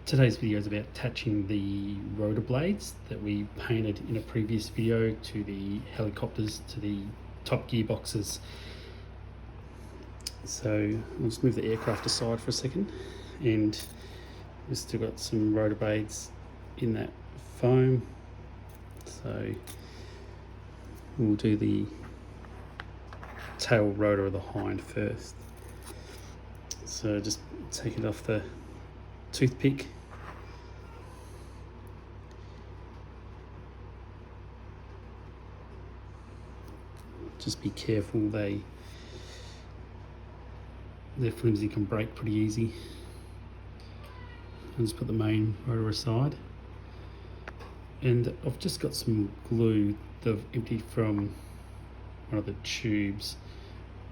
Today's video is about attaching the rotor blades that we painted in a previous video to the helicopters, to the top gearboxes. So I'll just move the aircraft aside for a second, and we've still got some rotor blades in that foam. So we'll do the tail rotor of the hind first. So just take it off the toothpick. Just be careful, they're flimsy, can break pretty easy. I'll just put the main rotor aside. And I've just got some glue that I've emptied from one of the tubes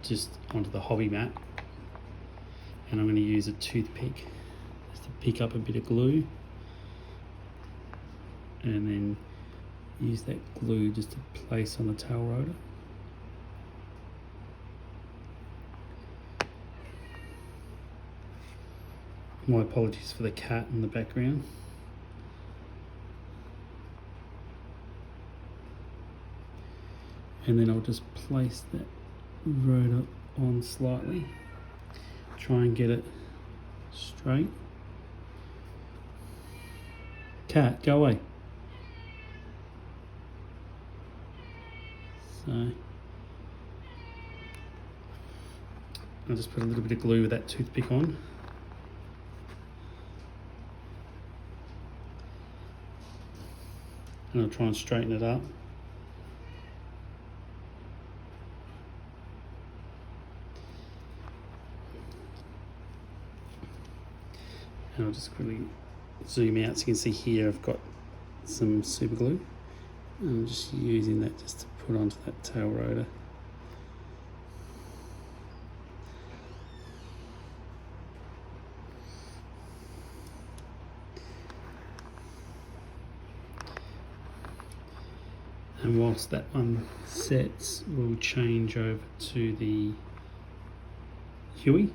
just onto the hobby mat. And I'm going to use a toothpick just to pick up a bit of glue, and then use that glue just to place on the tail rotor. My apologies for the cat in the background. And then I'll just place that rotor on slightly. Try and get it straight. Cat, go away. So I'll just put a little bit of glue with that toothpick on. And I'll try and straighten it up. And I'll just quickly zoom out so you can see here I've got some super glue. And I'm just using that just to put onto that tail rotor. And whilst that one sets, we'll change over to the Huey.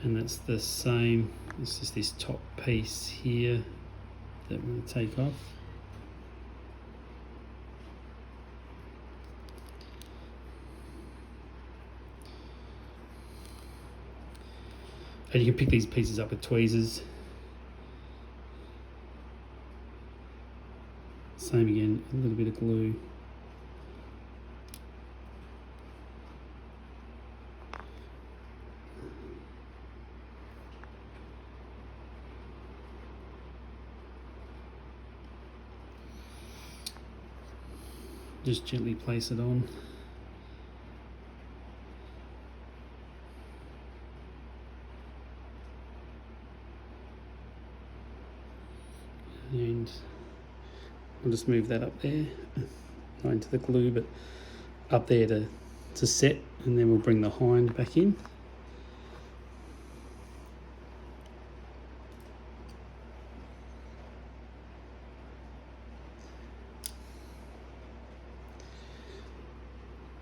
And that's the same, it's just this top piece here that we're going to take off. And you can pick these pieces up with tweezers. Same again, a little bit of glue. Just gently place it on. And I'll just move that up there, not into the glue, but up there to set, and then we'll bring the hind back in.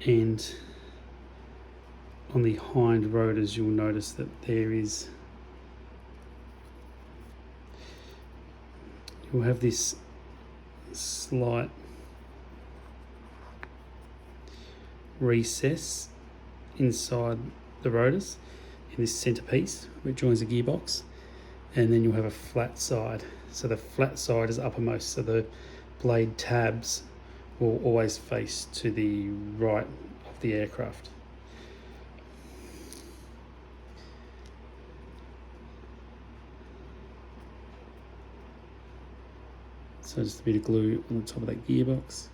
And on the hind rotors, you'll notice that you'll have this slight recess inside the rotors in this centerpiece which joins the gearbox, and then you'll have a flat side. So the flat side is uppermost, so the blade tabs will always face to the right of the aircraft. So just a bit of glue on the top of that gearbox.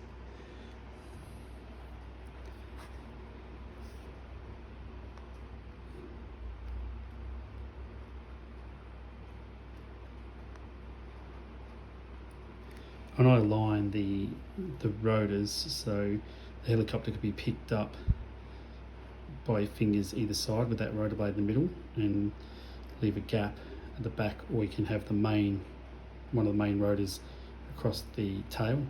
And I line the rotors so the helicopter can be picked up by your fingers either side with that rotor blade in the middle, and leave a gap at the back, or you can have one of the main rotors across the tail, and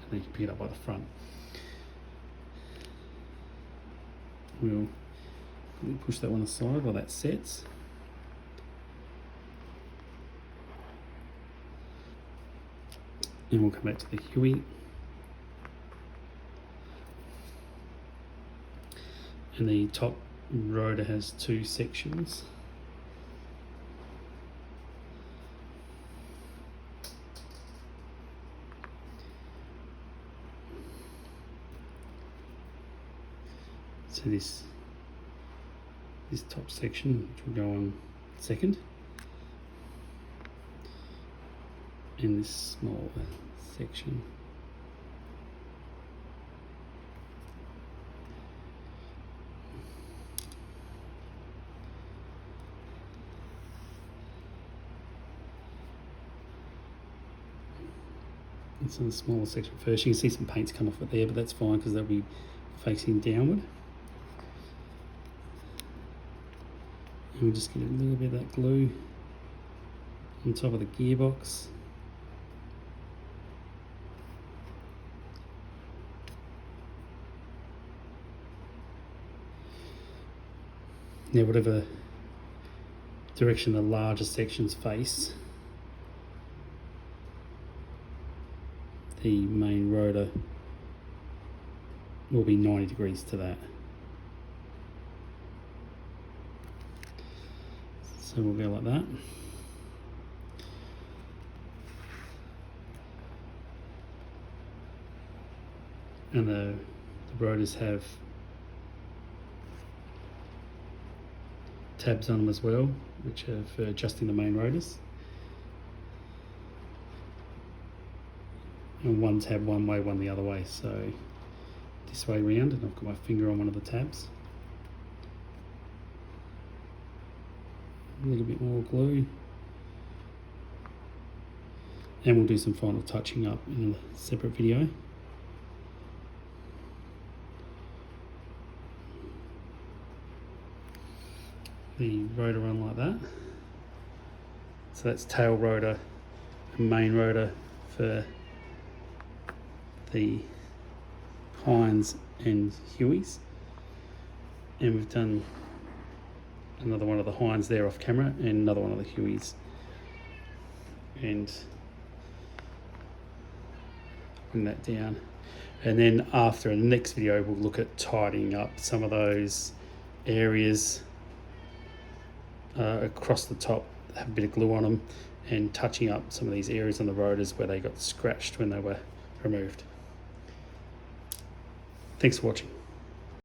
then you can pick it up by the front. We'll push that one aside while that sets. And we'll come back to the Huey. And the top rotor has 2 sections. So this top section, which will go on second, and this smaller section. It's in the smaller section first. You can see some paint's come off it there, but that's fine because they'll be facing downward. And we'll just get a little bit of that glue on top of the gearbox. Now, whatever direction the larger sections face, the main rotor will be 90 degrees to that. So we'll go like that. And the rotors have tabs on them as well, which are for adjusting the main rotors. And one tab one way, one the other way, so this way round, and I've got my finger on one of the tabs. A little bit more glue, and we'll do some final touching up in a separate video. The rotor on like that. So that's tail rotor and main rotor for the Hinds and Hueys. And we've done another one of the Hinds there off camera and another one of the Hueys. And bring that down. And then after, in the next video, we'll look at tidying up some of those areas across the top that have a bit of glue on them, and touching up some of these areas on the rotors where they got scratched when they were removed. Thanks for watching.